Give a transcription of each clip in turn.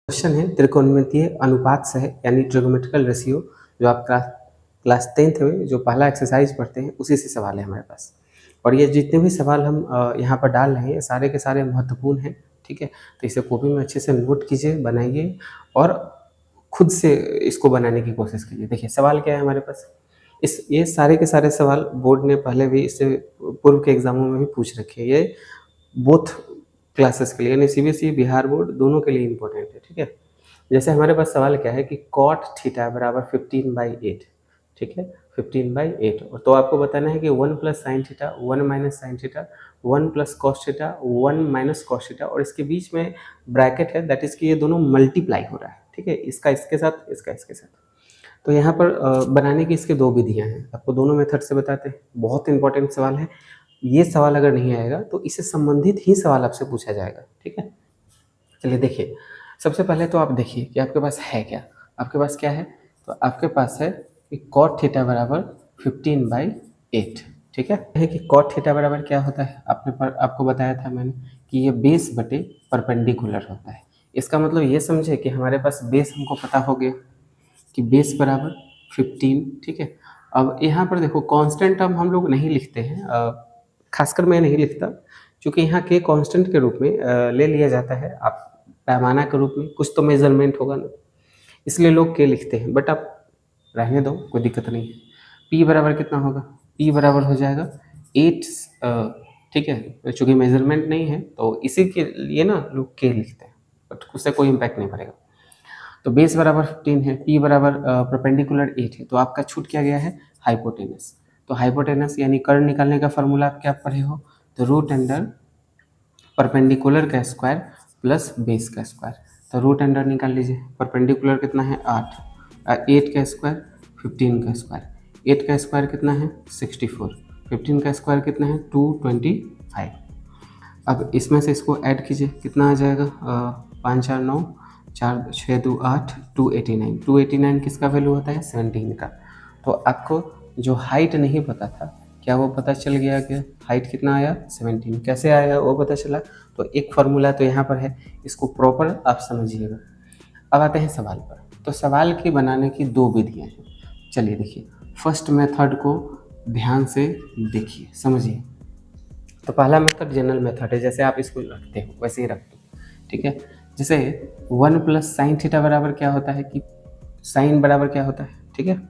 Question है त्रिकोणमितीय अनुपात सह यानी ट्रिगोमेट्रिकल रेशियो, जो आप क्लास 10th में जो पहला एक्सरसाइज पढ़ते हैं उसी से सवाल है हमारे पास। और ये जितने भी सवाल हम यहाँ पर डाल रहे हैं सारे के सारे महत्वपूर्ण हैं, ठीक है। तो इसे कॉपी में अच्छे से नोट कीजिए, बनाइए और खुद से इसको बनाने की कोशिश कीजिए। देखिए सवाल क्या है हमारे पास, ये सारे के सारे सवाल बोर्ड ने पहले भी इससे पूर्व के एग्जामों में भी पूछ रखे हैं। ये बोथ क्लासेस के लिए यानी सीबीएसई बिहार बोर्ड दोनों के लिए इंपॉर्टेंट है, ठीक है। जैसे हमारे पास सवाल क्या है कि कॉट थीटा बराबर 15/8, ठीक है, 15/8। और तो आपको बताना है कि 1 plus sine theta 1 minus sine theta 1 plus cos theta 1 minus cos theta, और इसके बीच में ब्रैकेट है, दैट इज कि ये दोनों मल्टीप्लाई हो रहा है, ठीक है, इसका इसके साथ इसका इसके साथ। तो यहाँ पर बनाने की इसके दो विधियाँ हैं, आपको दोनों मेथड से बताते हैं। बहुत इंपॉर्टेंट सवाल है ये, सवाल अगर नहीं आएगा तो इससे संबंधित ही सवाल आपसे पूछा जाएगा, ठीक है। चलिए देखिए, सबसे पहले तो आप देखिए कि आपके पास है क्या। आपके पास क्या है, तो आपके पास है कि कॉट थीटा बराबर 15/8, ठीक है कि कॉट थीटा बराबर क्या होता है, आपको बताया था मैंने कि ये बेस बटे परपेंडिकुलर होता है। इसका मतलब ये समझे कि हमारे पास बेस हमको पता हो गया कि बेस बराबर 15, ठीक है। अब यहाँ पर देखो कांस्टेंट टर्म हम लोग नहीं लिखते हैं, खासकर मैं नहीं लिखता, क्योंकि यहाँ के कांस्टेंट के रूप में ले लिया जाता है, आप पैमाना के रूप में कुछ तो मेजरमेंट होगा ना, इसलिए लोग के लिखते हैं, बट आप रहने दो, कोई दिक्कत नहीं है। पी बराबर कितना होगा, पी बराबर हो जाएगा 8, ठीक है। चूँकि मेजरमेंट नहीं है तो इसी के लिए ना लोग के लिखते हैं, बट उससे कोई इम्पैक्ट नहीं पड़ेगा। तो बेस बराबर 15 है, पी बराबर परपेंडिकुलर 8 है, तो आपका छूट क्या गया है, हाइपोटेनस। तो हाइपोटेनस यानी कर्ण निकालने का फॉर्मूला आप क्या पढ़े हो, तो रूट अंडर परपेंडिकुलर का स्क्वायर प्लस बेस का स्क्वायर। तो रूट अंडर निकाल लीजिए, परपेंडिकुलर कितना है 8, 8 का स्क्वायर 15 का स्क्वायर, 8 का स्क्वायर कितना है 64, 15 का स्क्वायर कितना है 225। अब इसमें से इसको ऐड कीजिए, कितना आ जाएगा 5 4 9 4 6 2 8 289। 289 किसका वैल्यू होता है 17 का। तो आपको जो हाइट नहीं पता था, क्या वो पता चल गया कि हाइट कितना आया 17, कैसे आया वो पता चला। तो एक फार्मूला तो यहाँ पर है, इसको प्रॉपर आप समझिएगा। अब आते हैं सवाल पर। तो सवाल के बनाने की दो विधियाँ हैं, चलिए देखिए। फर्स्ट मेथड को ध्यान से देखिए, समझिए। तो पहला मेथड जनरल मेथड है, जैसे आप इसको रखते हो वैसे ही रख दो, ठीक है। जैसे 1 प्लस साइन थीटा बराबर क्या होता है कि साइन बराबर क्या होता है, ठीक है।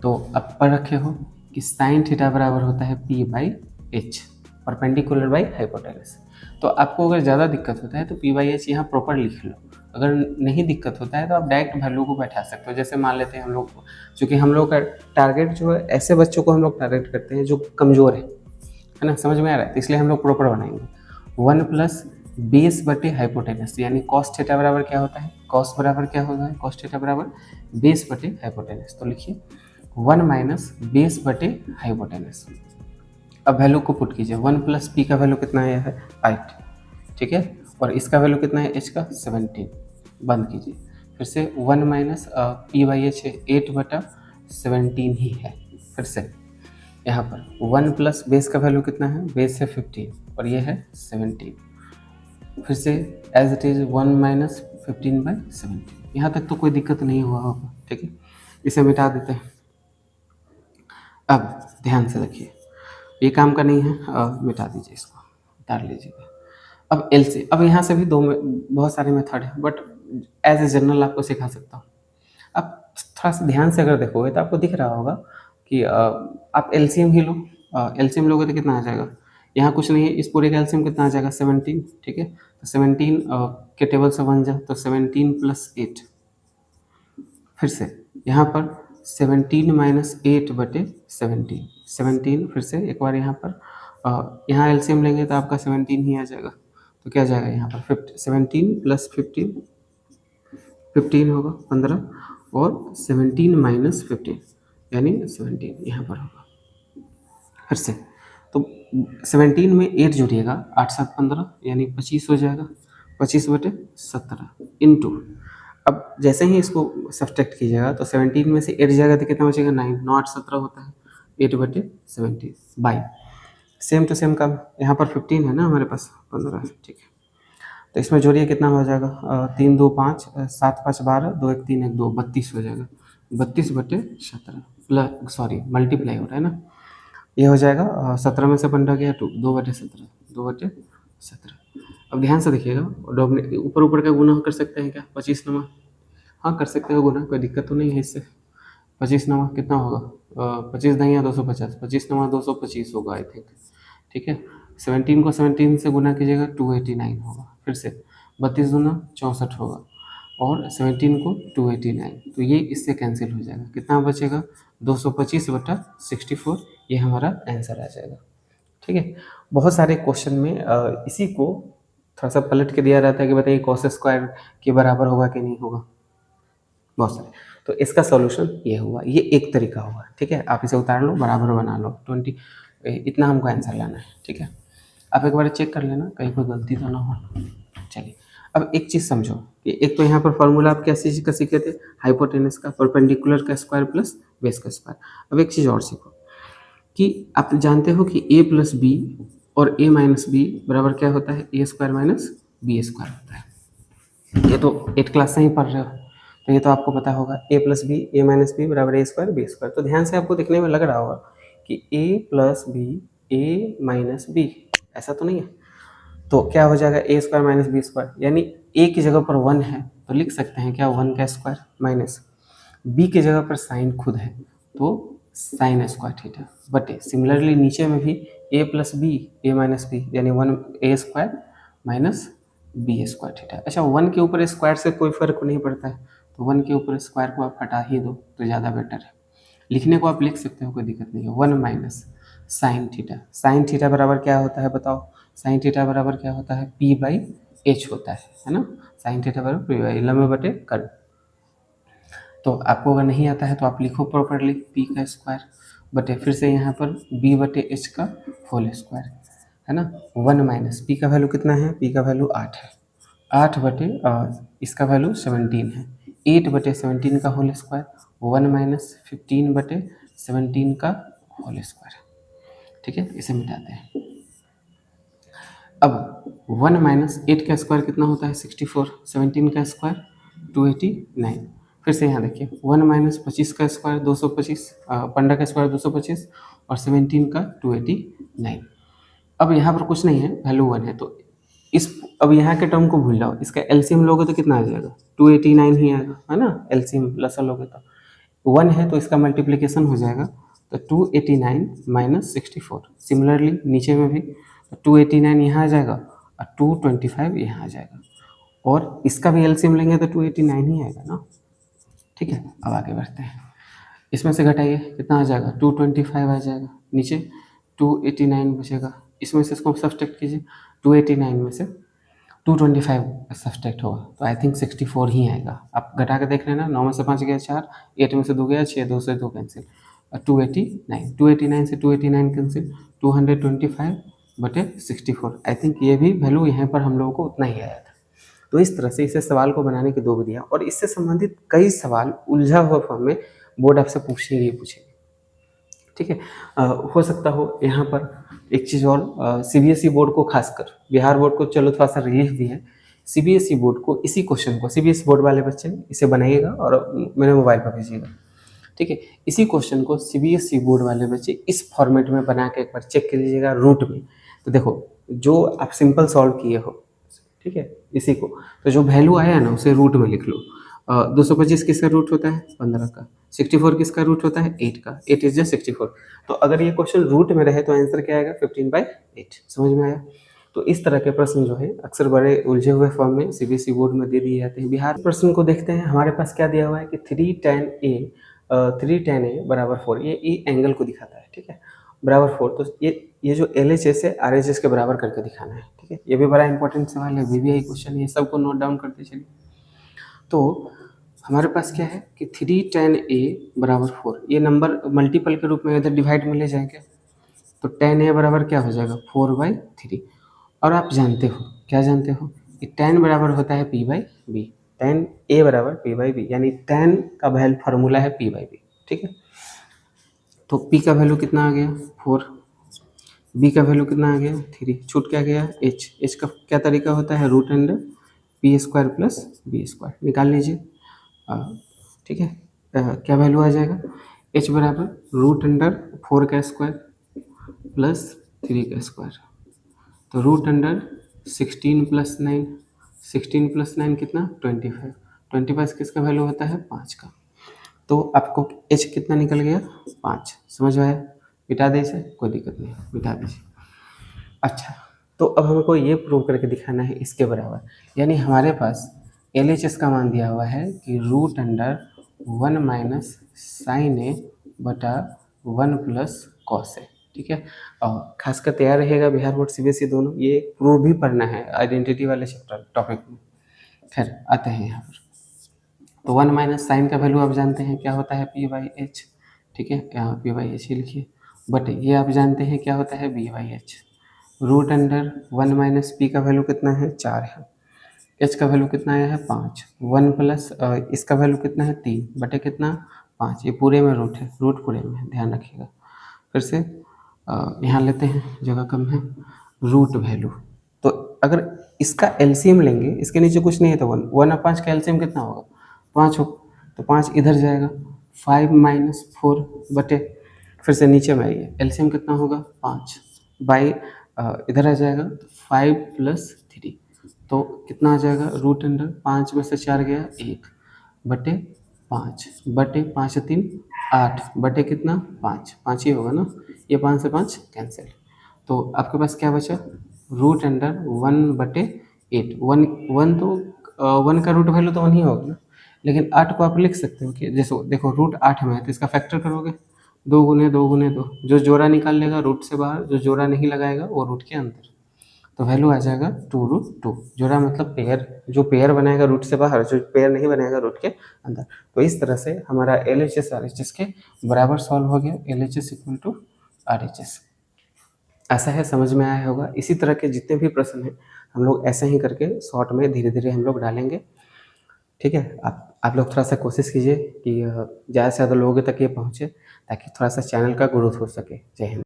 तो आप पढ़ रखे हो कि साइन थीटा बराबर होता है p/h, परपेंडिकुलर बाई हाइपोटेनस। तो आपको अगर ज़्यादा दिक्कत होता है तो p/h यहाँ प्रॉपर लिख लो। अगर नहीं दिक्कत होता है तो आप डायरेक्ट वैल्यू को बैठा सकते हो। जैसे मान लेते हैं हम लोग, चूँकि हम लोग का टारगेट जो है, ऐसे बच्चों को हम लोग टारगेट करते हैं जो कमज़ोर है ना, समझ में आ रहा है, तो इसलिए हम लोग प्रॉपर बनाएंगे। 1 प्लस बेस बटे हाइपोटेनस, यानी कॉस थीटा बराबर क्या होता है, कॉस बराबर क्या होता है, कॉस थीटा बराबर बेस बटे हाइपोटेनस। तो लिखिए 1 माइनस बेस बटे हाइपोटेनस। अब वैल्यू को पुट कीजिए, 1 प्लस पी का वैल्यू कितना आया है 8, ठीक है, और इसका वैल्यू कितना है एच का 17, बंद कीजिए। फिर से 1 माइनस p/h है 8/17 ही है। फिर से यहाँ पर 1 प्लस बेस का वैल्यू कितना है, बेस है 15 और ये है 17। फिर से एज इट इज 1 माइनस 15/17। यहाँ तक तो कोई दिक्कत नहीं हुआ होगा, ठीक है। इसे मिटा देते हैं। अब ध्यान से देखिए, ये काम का नहीं है, मिटा दीजिए, इसको उतार लीजिएगा। अब एल से, अब यहाँ से भी बहुत सारे मेथड है, बट एज ए जनरल आपको सिखा सकता हूँ। आप थोड़ा सा ध्यान से अगर देखोगे तो आपको दिख रहा होगा कि आप एलसीएम ही लो। एलसीएम लोगे तो कितना आ जाएगा, यहाँ कुछ नहीं है, इस पूरे का एलसीएम कितना आ जाएगा 17, ठीक है। तो 17 के टेबल से बन जाए तो 17 प्लस 8। फिर से यहाँ पर 17 माइनस 8/17, 17। फिर से एक बार यहाँ पर यहाँ एलसीएम लेंगे तो आपका 17 ही आ जाएगा। तो क्या जाएगा यहाँ पर 17 प्लस 15, 15 होगा 15, और 17 माइनस 15 यानी 17 यहाँ पर होगा। फिर से तो 17 में 8 जुड़िएगा, 8 7 15 यानी 25 हो जाएगा, 25/17 इंटू। अब जैसे ही इसको सब्ट्रैक्ट कीजिएगा तो 17 में से 8 जाएगा तो कितना बचेगा 9, 9 8 17 होता है, 8/17 बाई सेम टू सेम का यहाँ पर 15 है ना हमारे पास 15, ठीक है। तो इसमें जोड़िए कितना हो जाएगा, 3 2 5, 7 5 12, 2 1 3 1 2, 32 हो जाएगा। 32/17 प्लस, सॉरी मल्टीप्लाई हो रहा है ना, ये हो जाएगा 17 में से 15 गया 2/17, 2/17। अब ध्यान से देखिएगा, ऊपर ऊपर का गुना कर सकते हैं क्या, 25 नमा, हाँ कर सकते हो गुना, कोई दिक्कत तो नहीं है इससे। 25 नमा कितना होगा, 25 दहिया 250, 25 नमा 225 होगा आई थिंक, ठीक है। 17 को 17 से गुना कीजिएगा 289 होगा, फिर से 32 दूना 64 होगा, और 17 को 289, तो ये इससे कैंसिल हो जाएगा, कितना बचेगा 225/64, ये हमारा आंसर आ जाएगा, ठीक है। बहुत सारे क्वेश्चन में इसी को थोड़ा सा पलट के दिया रहता है कि बताइए cos स्क्वायर के बराबर होगा कि नहीं होगा, बहुत सारे। तो इसका सॉल्यूशन ये हुआ, ये एक तरीका हुआ, ठीक है। आप इसे उतार लो, बराबर बना लो, 20, इतना हमको आंसर लाना है, ठीक है। आप एक बार चेक कर लेना कहीं कोई गलती तो ना हो। चलिए, अब एक चीज़ समझो कि एक तो यहाँ पर फॉर्मूला आप क्या चीज़ का सीखे थे, हाइपोटेनस का, परपेंडिकुलर का स्क्वायर प्लस बेस का स्क्वायर। अब एक चीज़ और सीखो कि आप जानते हो कि a प्लस बी और a माइनस बी बराबर क्या होता है, ए स्क्वायर माइनस बी स्क्वायर होता है। ये तो 8 क्लास से ही पढ़ रहे हो, तो ये तो आपको पता होगा, a plus B, A minus B बराबर ए स्क्वायर बी स्क्वायर। तो ध्यान से आपको देखने में लग रहा होगा कि a plus B, A minus B, ऐसा तो नहीं है। तो क्या हो जाएगा, A square minus B square, यानी ए की जगह पर 1 है तो लिख सकते हैं क्या, 1 का स्क्वायर, माइनस बी की जगह पर साइन खुद है तो साइन स्क्वायर थीटा, बटे सिमिलरली नीचे में भी A plus B, A minus B, यानी 1 A square minus B square theta. अच्छा, 1 के ऊपर स्क्वायर से कोई फर्क नहीं पड़ता है, तो 1 के ऊपर स्क्वायर को आप हटा ही दो तो ज़्यादा बेटर है। लिखने को आप लिख सकते हो, कोई दिक्कत नहीं है। 1 minus sine theta, sine theta बराबर क्या होता है बताओ, साइन थीटा बराबर क्या होता है, पी बाई एच होता है ना। साइन थीटा बराबर पी बाई लंबे बटे कर्व। तो आपको अगर नहीं आता है तो आप लिखो प्रॉपरली, पी का स्क्वायर बटे फिर से यहाँ पर बी बटे एच का होल स्क्वायर, है ना। 1 माइनस पी का वैल्यू कितना है, पी का वैल्यू 8 है, 8 बटे इसका वैल्यू 17 है, 8 बटे 17 का होल स्क्वायर, 1 माइनस 15 बटे 17 का होल स्क्वायर, ठीक है। इसे मिटाते हैं। अब 1 माइनस 8 का स्क्वायर कितना होता है, 64, 17 का स्क्वायर 289, फिर से यहाँ देखिए 1 माइनस 25 का स्क्वायर 225, 15 का स्क्वायर 225, और 17 का 289। अब यहाँ पर कुछ नहीं है, वैल्यू 1 है, तो इस, अब यहाँ के टर्म को भूल जाओ, इसका एलसीएम लोगे तो कितना आ जाएगा, 289 ही आएगा, है ना। एलसीएम प्लस लोगे तो 1 है तो इसका मल्टीप्लिकेशन हो जाएगा, तो 289 माइनस 64। सिमिलरली नीचे में भी 289 यहाँ आ जाएगा और 225 यहाँ आ जाएगा, और इसका भी एलसीएम लेंगे तो 289 ही आएगा ना, ठीक है। अब आगे बढ़ते हैं, इसमें से घटाइए कितना आ जाएगा, 225 आ जाएगा, नीचे 289 बचेगा, इसमें से इसको सब्सट्रैक्ट कीजिए, 289 में से 225 सब्सट्रैक्ट होगा तो आई थिंक 64 ही आएगा। आप घटा के देख लेना, 9 में से 5 गया 4, 8 में से 2 गया 6, 2 से 2 कैंसिल, 289 से 289 कैंसिल, 225 बटे 64। आई थिंक ये भी वैल्यू यहाँ पर हम लोगों को उतना ही आया था। तो इस तरह से इसे सवाल को बनाने की 2 विधियाँ, और इससे संबंधित कई सवाल उलझा हुआ फॉर्म में बोर्ड आपसे पूछेंगे ही पूछेंगे, ठीक है। हो सकता हो यहाँ पर एक चीज़ और, सीबीएसई बोर्ड को खासकर, बिहार बोर्ड को चलो थोड़ा सा रिलीफ भी है, सीबीएसई बोर्ड को इसी क्वेश्चन को, सीबीएसई बोर्ड वाले बच्चे इसे बनाइएगा और मेरे मोबाइल पर भेजिएगा, ठीक है। इसी क्वेश्चन को सीबीएसई बोर्ड वाले बच्चे इस फॉर्मेट में बना के एक बार चेक कर लीजिएगा रूट में। तो देखो, जो आप सिंपल सॉल्व किए हो, ठीक है, इसी को, तो जो वैल्यू आया ना उसे रूट में लिख लो। 225 किसका रूट होता है, 15 का। 64 किसका रूट होता है, 8 का। 8 इज 64। तो अगर ये क्वेश्चन रूट में रहे तो आंसर क्या आएगा, 15/8। समझ में आया। तो इस तरह के प्रश्न जो है अक्सर बड़े उलझे हुए फॉर्म में सीबीएसई बोर्ड में दे दिए जाते हैं। बिहार प्रश्न को देखते हैं, हमारे पास क्या दिया हुआ है कि 3 tan a बराबर 4, ये एंगल को दिखाता है, ठीक है, बराबर 4। तो ये जो LHS है RHS के बराबर करके दिखाना है, ठीक है। ये भी बड़ा इंपॉर्टेंट सवाल है, VVI क्वेश्चन, ये सबको नोट डाउन करते चलिए। तो हमारे पास क्या है कि 3 tan a बराबर 4, ये नंबर मल्टीपल के रूप में इधर डिवाइड में ले जाएंगे, तो tan a बराबर क्या हो जाएगा, 4/3। और आप जानते हो, क्या जानते हो कि tan बराबर होता है P/B, tan a बराबर P/B, यानी tan का वैल्यू फार्मूला है P/B, ठीक है। तो P का वैल्यू कितना आ गया, 4, बी का वैल्यू कितना आ गया 3, छूट क्या गया एच का क्या तरीका होता है root under P square plus B square निकाल लीजिए। ठीक है, क्या वैल्यू आ जाएगा एच बराबर रूट अंडर 4 का स्क्वायर प्लस 3 का स्क्वायर, तो रूट अंडर 16 प्लस 9, 16 प्लस 9 कितना 25, 25 किसका वैल्यू होता है 5 का। तो आपको एच कितना निकल गया 5, समझ में आया। मिटा दे इसे, कोई दिक्कत नहीं, मिटा दीजिए। अच्छा, तो अब हमको ये प्रूव करके दिखाना है इसके बराबर, यानी हमारे पास एल एच एस का मान दिया हुआ है कि रूट अंडर 1 माइनस साइन ए बटा 1 प्लस कॉस ए। ठीक है, और खासकर तैयार रहेगा बिहार बोर्ड सीबीएसई दोनों, ये प्रूव भी पढ़ना है आइडेंटिटी वाले चैप्टर टॉपिक में। खैर आते हैं यहाँ पर, तो 1 माइनस साइन का वैल्यू आप जानते हैं क्या होता है पी बाई एच। ठीक है, यहाँ पी बाई एच ही लिखिए, बट ये आप जानते हैं क्या होता है B by H. Root under 1 minus P का वैल्यू कितना है 4 है, एच का वैल्यू कितना आया है 5, 1 प्लस इसका वैल्यू कितना है 3 बटे कितना 5, ये पूरे में रूट है, रूट पूरे में है, ध्यान रखिएगा। फिर से यहाँ लेते हैं, जगह कम है, रूट वैल्यू, तो अगर इसका एलसीएम लेंगे, इसके नीचे कुछ नहीं है तो 1 और 5 का एलसीएम कितना होगा 5 हो, तो 5 इधर जाएगा, 5 माइनस 4 बटे, फिर से नीचे में आइए, एलसीएम कितना होगा 5 बाई इधर आ जाएगा 5 प्लस 3, तो कितना आ जाएगा रूट अंडर 5 में से 4 गया 1 बटे 5 बटे 5 3 8 बटे कितना 5, 5 ही होगा ना, ये 5 से 5 कैंसिल, तो आपके पास क्या बचा रूट अंडर 1 बटे 8, 1 तो 1 का रूट वैल्यू तो 1 ही होगा ना, लेकिन 8 को आप लिख सकते हो कि जैसे देखो रूट 8 में है तो इसका फैक्टर करोगे 2 गुने 2 गुने 2, जो जोड़ा निकाल लेगा रूट से बाहर, जो जोड़ा नहीं लगाएगा वो रूट के अंदर, तो वैल्यू आ जाएगा 2√2। जोड़ा मतलब पेयर, जो पेयर बनाएगा रूट से बाहर, जो पेयर नहीं बनाएगा रूट के अंदर। तो इस तरह से हमारा L H S R H S के बराबर सॉल्व हो गया, L H S equal to R H S. ऐसा है, समझ में आया होगा। इसी तरह के जितने भी प्रश्न हैं हम लोग ऐसे ही करके शॉर्ट में धीरे धीरे हम लोग डालेंगे। ठीक है, आप लोग थोड़ा सा कोशिश कीजिए कि ज़्यादा से ज़्यादा लोगों तक ये पहुँचे, ताकि थोड़ा सा चैनल का ग्रोथ हो सके। जय हिंद।